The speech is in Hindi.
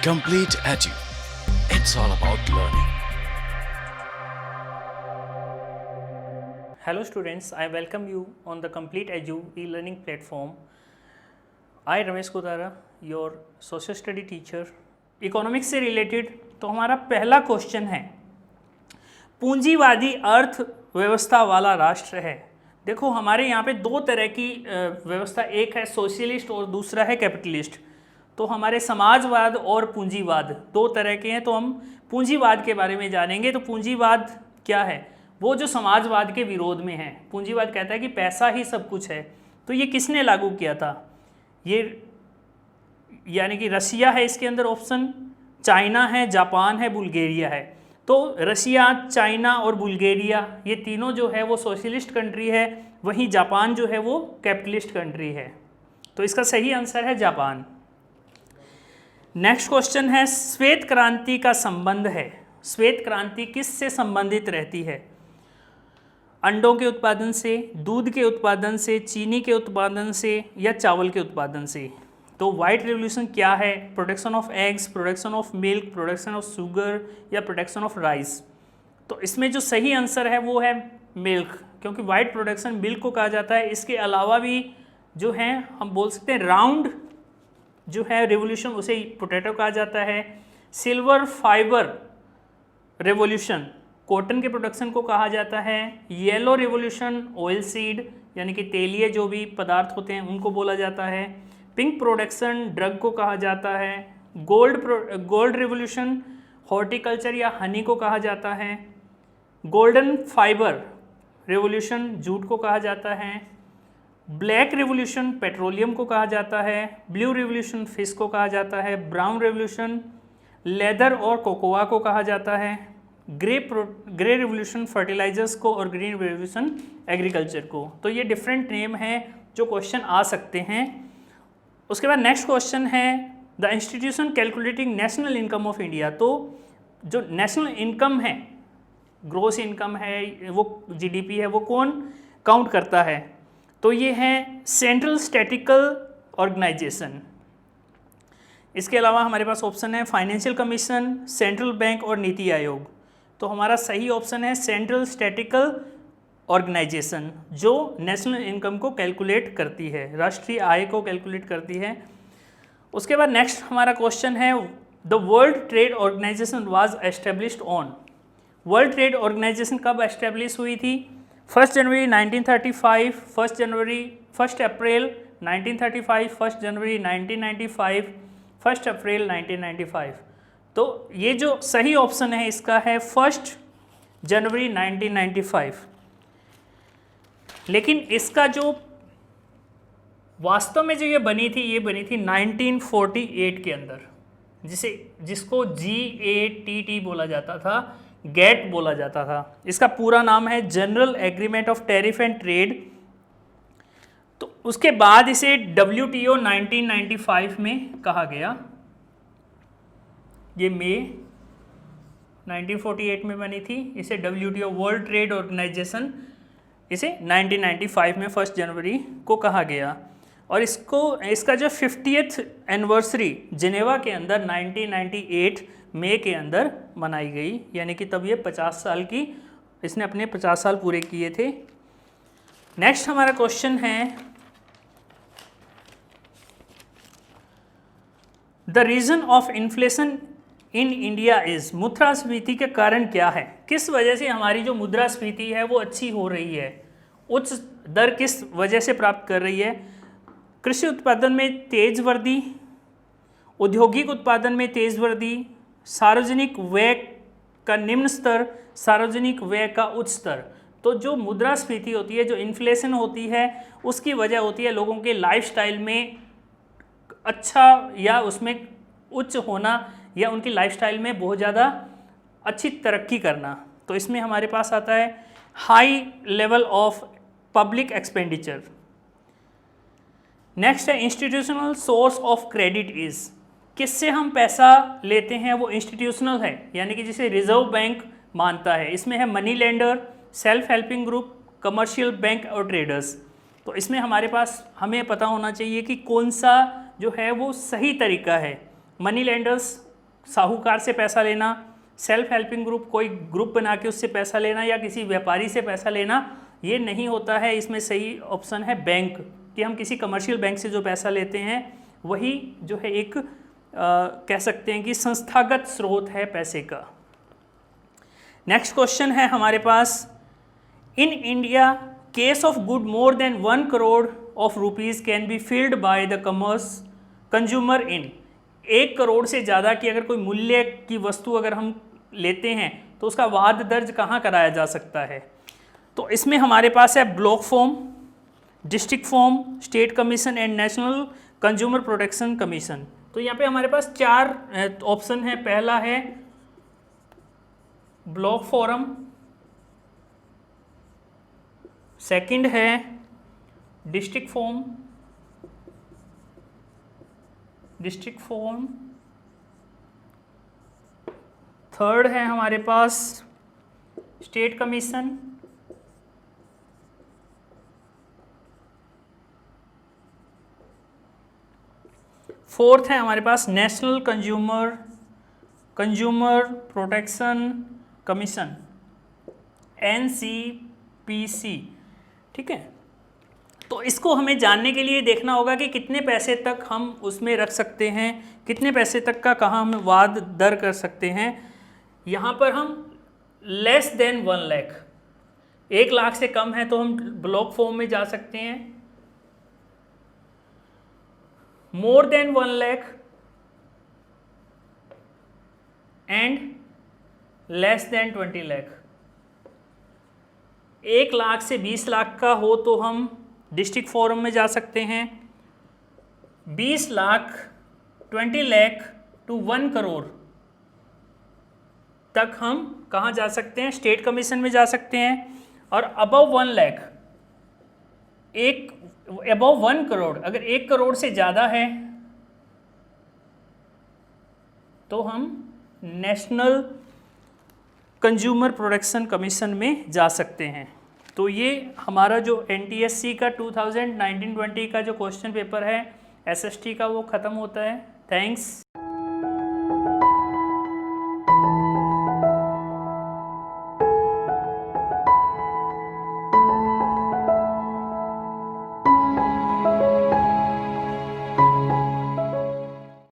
Complete Edu. It's all about learning. Hello students, I welcome you on the Complete Edu e-learning platform. I Ramesh Kodara, your social study teacher. Economics से रिलेटेड तो हमारा पहला क्वेश्चन है, पूंजीवादी अर्थव्यवस्था वाला राष्ट्र है। देखो हमारे यहाँ पे दो तरह की व्यवस्था, एक है सोशलिस्ट और दूसरा है कैपिटलिस्ट। तो हमारे समाजवाद और पूंजीवाद दो तरह के हैं, तो हम पूंजीवाद के बारे में जानेंगे। तो पूंजीवाद क्या है? वो जो समाजवाद के विरोध में है। पूंजीवाद कहता है कि पैसा ही सब कुछ है। तो ये किसने लागू किया था? ये यानी कि रशिया है इसके अंदर ऑप्शन, चाइना है, जापान है, बुल्गारिया है। तो रशिया, चाइना और बुल्गारिया ये तीनों जो है वो सोशलिस्ट कंट्री है, वहीं जापान जो है वो कैपिटलिस्ट कंट्री है। तो इसका सही आंसर है जापान। नेक्स्ट क्वेश्चन है, श्वेत क्रांति का संबंध है। श्वेत क्रांति किससे संबंधित रहती है? अंडों के उत्पादन से, दूध के उत्पादन से, चीनी के उत्पादन से या चावल के उत्पादन से? तो व्हाइट रेवोल्यूशन क्या है? Production of eggs, production of milk, production of sugar या प्रोडक्शन ऑफ राइस? तो इसमें जो सही आंसर है वो है मिल्क, क्योंकि व्हाइट प्रोडक्शन मिल्क को कहा जाता है। इसके अलावा भी जो है हम बोल सकते हैं राउंड जो है रेवोल्यूशन, उसे पोटैटो कहा जाता है। सिल्वर फाइबर रेवोल्यूशन कॉटन के प्रोडक्शन को कहा जाता है। येलो रेवोल्यूशन ऑयल सीड यानी कि तेलीय जो भी पदार्थ होते हैं उनको बोला जाता है। पिंक प्रोडक्शन ड्रग को कहा जाता है। गोल्ड रेवोल्यूशन हॉर्टिकल्चर या हनी को कहा जाता है। गोल्डन फाइबर रेवोल्यूशन जूट को कहा जाता है। ब्लैक रेवोल्यूशन पेट्रोलियम को कहा जाता है। ब्लू रेवोल्यूशन फिश को कहा जाता है। ब्राउन रेवोल्यूशन लेदर और कोकोआ को कहा जाता है। ग्रे रेवोल्यूशन फर्टिलाइजर्स को और ग्रीन रेवोल्यूशन एग्रीकल्चर को। तो ये डिफरेंट नेम हैं जो क्वेश्चन आ सकते हैं। उसके बाद नेक्स्ट क्वेश्चन है, the institution calculating national income of India. तो जो नेशनल इनकम है, ग्रोस इनकम है, वो जीडीपी है, वो कौन काउंट करता है? तो ये है सेंट्रल स्टैटिकल ऑर्गेनाइजेशन। इसके अलावा हमारे पास ऑप्शन है फाइनेंशियल कमीशन, सेंट्रल बैंक और नीति आयोग। तो हमारा सही ऑप्शन है सेंट्रल स्टैटिकल ऑर्गेनाइजेशन, जो नेशनल इनकम को कैलकुलेट करती है, राष्ट्रीय आय को कैलकुलेट करती है। उसके बाद नेक्स्ट हमारा क्वेश्चन है, the world trade organisation was established on. World trade organisation कब एस्टेब्लिश हुई थी? 1 जनवरी 1935, 1 अप्रैल 1935, 1 जनवरी 1995, 1 अप्रैल 1995। तो ये जो सही ऑप्शन है इसका है 1 जनवरी 1995। लेकिन इसका जो वास्तव में जो ये बनी थी 1948 के अंदर, जिसको GATT बोला जाता था, गेट बोला जाता था। इसका पूरा नाम है general agreement of tariff and trade. तो उसके बाद इसे WTO 1995 में कहा गया। ये मई 1948 में बनी थी। इसे WTO वर्ल्ड ट्रेड ऑर्गेनाइजेशन इसे 1995 में 1 जनवरी को कहा गया। और इसका जो 50th एनिवर्सरी जिनेवा के अंदर 1998 मई के अंदर मनाई गई, यानी कि तब ये 50 साल की, इसने अपने 50 साल पूरे किए थे। नेक्स्ट हमारा क्वेश्चन है, the reason of inflation in India is. मुद्रास्फीति के कारण क्या है? किस वजह से हमारी जो मुद्रास्फीति है वो अच्छी हो रही है, उच्च दर किस वजह से प्राप्त कर रही है? कृषि उत्पादन में तेज वृद्धि, औद्योगिक उत्पादन में तेज वृद्धि, सार्वजनिक व्यय का निम्न स्तर, सार्वजनिक व्यय का उच्च स्तर। तो जो मुद्रास्फीति होती है, जो इन्फ्लेशन होती है, उसकी वजह होती है लोगों के लाइफस्टाइल में अच्छा या उसमें उच्च होना, या उनकी लाइफस्टाइल में बहुत ज़्यादा अच्छी तरक्की करना। तो इसमें हमारे पास आता है high level of public expenditure. Next है institutional source of credit is. किससे हम पैसा लेते हैं वो इंस्टीट्यूशनल है, यानी कि जिसे रिजर्व बैंक मानता है। इसमें है money lender, self helping group, commercial bank और ट्रेडर्स। तो इसमें हमारे पास हमें पता होना चाहिए कि कौन सा जो है वो सही तरीका है। मनी लेंडर्स साहूकार से पैसा लेना, सेल्फ हेल्पिंग ग्रुप कोई ग्रुप बना के उससे पैसा लेना या किसी व्यापारी से पैसा लेना, ये नहीं होता है। इसमें सही ऑप्शन है बैंक, कि हम किसी कमर्शियल बैंक से जो पैसा लेते हैं वही जो है एक कह सकते हैं कि संस्थागत स्रोत है पैसे का। नेक्स्ट क्वेश्चन है हमारे पास, in India case of good more than 1 crore of rupees can be filled by the consumer in. 1 crore से ज़्यादा की अगर कोई मूल्य की वस्तु अगर हम लेते हैं तो उसका वाद दर्ज कहाँ कराया जा सकता है? तो इसमें हमारे पास है block form, district form, state commission and national consumer protection commission. तो यहाँ पे हमारे पास 4 ऑप्शन है। पहला है ब्लॉक फॉरम, सेकंड है डिस्ट्रिक्ट फॉर्म, थर्ड है हमारे पास स्टेट कमीशन, फोर्थ है हमारे पास national consumer protection commission, NCPC। ठीक है, तो इसको हमें जानने के लिए देखना होगा कि कितने पैसे तक हम उसमें रख सकते हैं, कितने पैसे तक का कहाँ हम वाद दर कर सकते हैं। यहाँ पर हम लेस देन 1 लाख, 1 लाख से कम है तो हम ब्लॉक फॉर्म में जा सकते हैं। मोर than 1 lakh and less than 20 lakh. 1 lakh से 20 लाख का हो तो हम डिस्ट्रिक्ट फोरम में जा सकते हैं। 20 लाख 20 लाख टू 1 करोड़ तक हम कहाँ जा सकते हैं? स्टेट कमीशन में जा सकते हैं। और अबव 1 लाख, अबव 1 करोड़, अगर 1 करोड़ से ज़्यादा है तो हम नेशनल कंज्यूमर प्रोटेक्शन कमीशन में जा सकते हैं। तो ये हमारा जो NTSC का 2019-20 का जो क्वेश्चन पेपर है SST का वो ख़त्म होता है। थैंक्स।